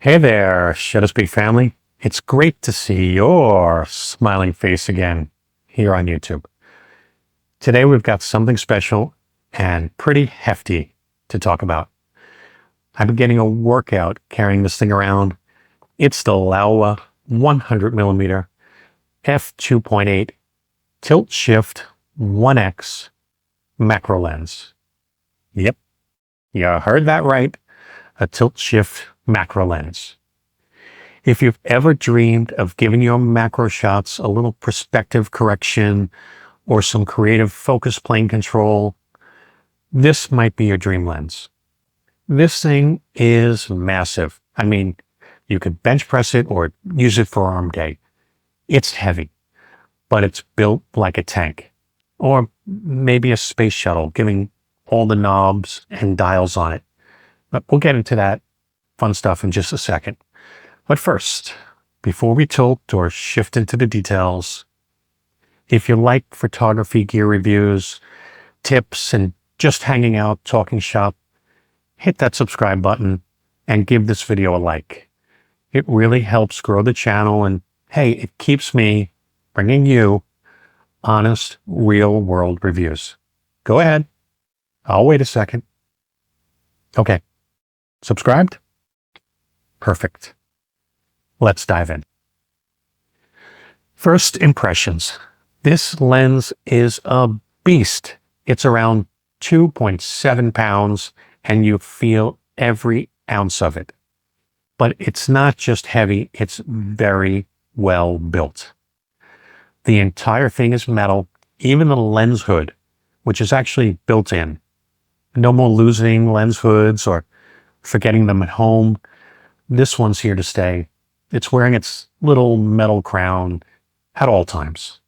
Hey there, Shutter Speak family. It's great to see your smiling face again here on YouTube. Today we've got something special and pretty hefty to talk about. I've been getting a workout carrying this thing around. It's the Laowa 100mm f2.8 tilt shift 1x macro lens. Yep, you heard that right. A tilt shift macro lens. If you've ever dreamed of giving your macro shots a little perspective correction or some creative focus plane control, this might be your dream lens. This thing is massive. I mean, you could bench press it or use it for arm day. It's heavy, but it's built like a tank, or maybe a space shuttle, giving all the knobs and dials on it. But we'll get into that fun stuff in just a second. But first, before we tilt or shift into the details, if you like photography gear reviews, tips, and just hanging out, talking shop, hit that subscribe button and give this video a like. It really helps grow the channel, and hey, it keeps me bringing you honest, real world reviews. Go ahead. I'll wait a second. Okay. Subscribed? Perfect. Let's dive in. First impressions. This lens is a beast. It's around 2.7 pounds and you feel every ounce of it. But it's not just heavy, it's very well built. The entire thing is metal, even the lens hood, which is actually built in. No more losing lens hoods or forgetting them at home. This one's here to stay. It's wearing its little metal crown at all times.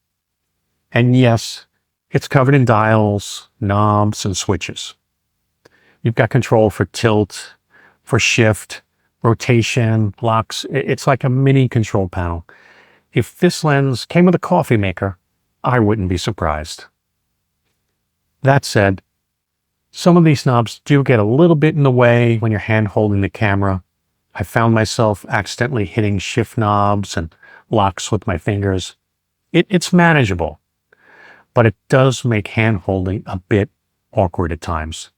And yes, it's covered in dials, knobs, and switches. You've got control for tilt, for shift, rotation, locks. It's like a mini control panel. If this lens came with a coffee maker, I wouldn't be surprised. That said, some of these knobs do get a little bit in the way when you're hand holding the camera. I found myself accidentally hitting shift knobs and locks with my fingers. It's manageable, but it does make hand holding a bit awkward at times.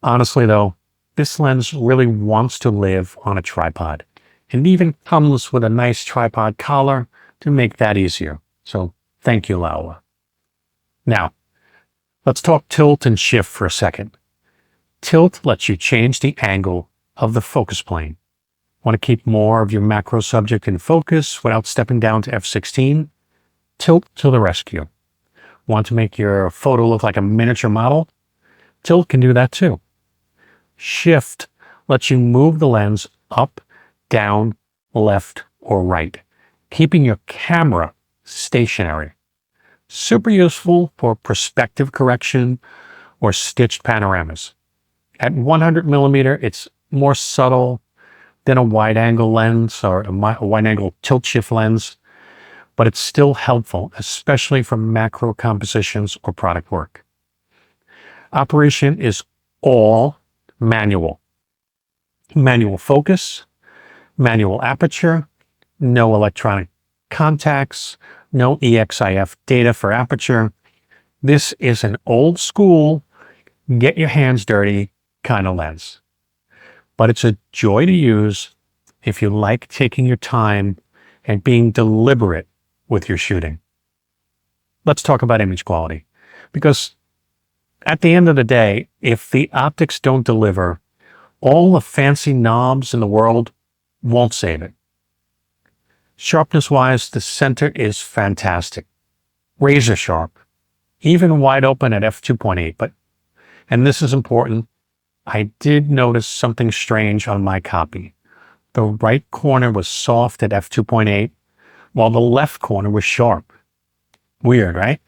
Honestly though, this lens really wants to live on a tripod, and even comes with a nice tripod collar to make that easier. So thank you, Laowa. Now, let's talk tilt and shift for a second. Tilt lets you change the angle of the focus plane. Want to keep more of your macro subject in focus without stepping down to f16? Tilt to the rescue. Want to make your photo look like a miniature model? Tilt can do that too. Shift lets you move the lens up, down, left, or right, keeping your camera stationary. Super useful for perspective correction or stitched panoramas. At 100mm, it's more subtle than a wide-angle lens or a wide-angle tilt-shift lens, but it's still helpful, especially for macro compositions or product work. Operation is all manual. Manual focus, manual aperture, no electronic contacts, no EXIF data for aperture. This is an old school, get your hands dirty kind of lens. But it's a joy to use if you like taking your time and being deliberate with your shooting. Let's talk about image quality, because at the end of the day, if the optics don't deliver, all the fancy knobs in the world won't save it. Sharpness-wise, the center is fantastic. Razor sharp, even wide open at f2.8, and this is important, I did notice something strange on my copy. The right corner was soft at f2.8, while the left corner was sharp. Weird, right?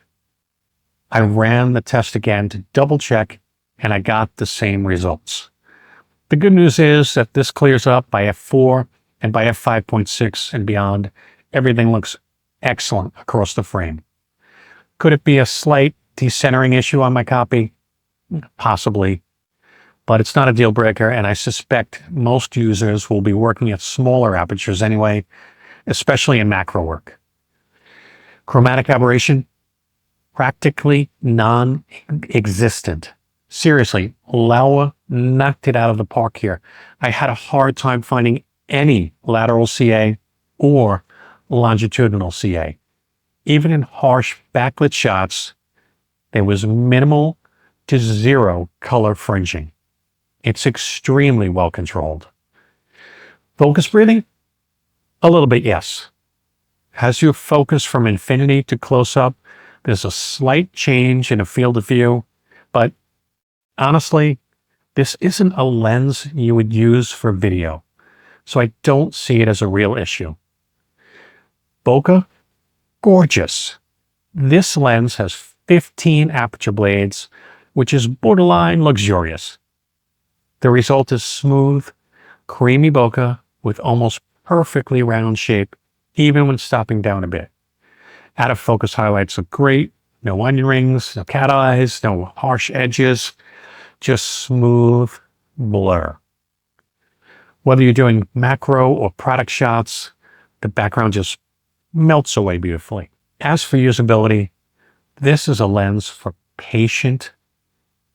I ran the test again to double check, and I got the same results. The good news is that this clears up by f4, and by f5.6 and beyond, everything looks excellent across the frame. Could it be a slight decentering issue on my copy? Possibly. but it's not a deal breaker, and I suspect most users will be working at smaller apertures anyway, especially in macro work. Chromatic aberration, practically non-existent. Seriously, Laowa knocked it out of the park here. I had a hard time finding any lateral CA or longitudinal CA. Even in harsh backlit shots, there was minimal to zero color fringing. It's extremely well controlled. Focus breathing? A little bit, yes. As you focus from infinity to close-up, there's a slight change in the field of view, but honestly, this isn't a lens you would use for video, so I don't see it as a real issue. Bokeh? Gorgeous. This lens has 15 aperture blades, which is borderline luxurious. The result is smooth, creamy bokeh with almost perfectly round shape, even when stopping down a bit. Out of focus highlights look great. No onion rings, no cat eyes, no harsh edges, just smooth blur. Whether you're doing macro or product shots, the background just melts away beautifully. As for usability, this is a lens for patient,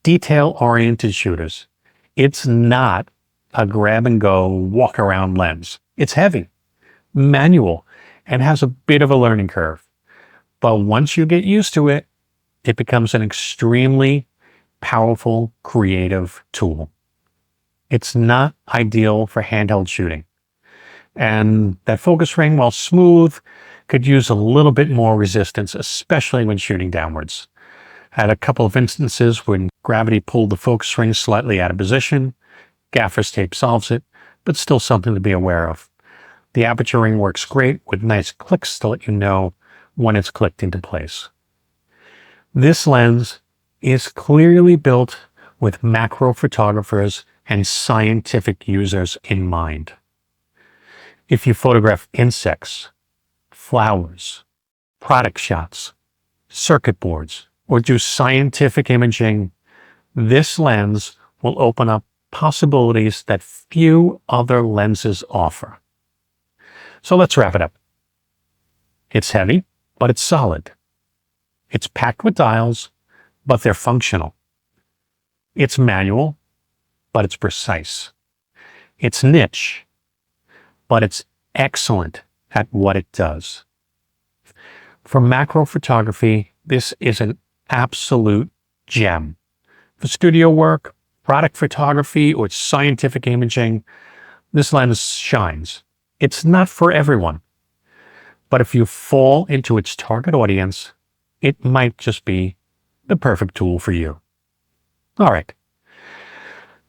detail-oriented shooters. It's not a grab-and-go, walk-around lens. It's heavy, manual, and has a bit of a learning curve. But once you get used to it, it becomes an extremely powerful, creative tool. It's not ideal for handheld shooting. And that focus ring, while smooth, could use a little bit more resistance, especially when shooting downwards. I had a couple of instances when gravity pulled the focus ring slightly out of position. Gaffer's tape solves it, but still something to be aware of. The aperture ring works great with nice clicks to let you know when it's clicked into place. This lens is clearly built with macro photographers and scientific users in mind. If you photograph insects, flowers, product shots, circuit boards, or do scientific imaging, this lens will open up possibilities that few other lenses offer. So let's wrap it up. It's heavy, but it's solid. It's packed with dials, but they're functional. It's manual, but it's precise. It's niche, but it's excellent at what it does. For macro photography, this is an absolute gem. For studio work, product photography, or scientific imaging, this lens shines. It's not for everyone, but if you fall into its target audience, it might just be the perfect tool for you. All right.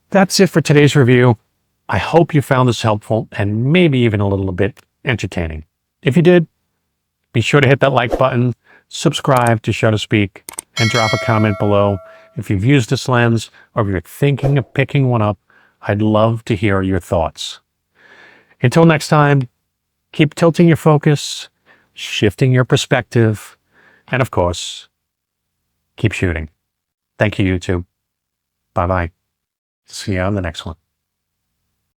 That's it for today's review. I hope you found this helpful and maybe even a little bit entertaining. If you did, be sure to hit that like button, subscribe to Show to Speak, and drop a comment below. If you've used this lens or if you're thinking of picking one up, I'd love to hear your thoughts. Until next time, keep tilting your focus, shifting your perspective, and of course, keep shooting. Thank you, YouTube. Bye-bye. See you on the next one.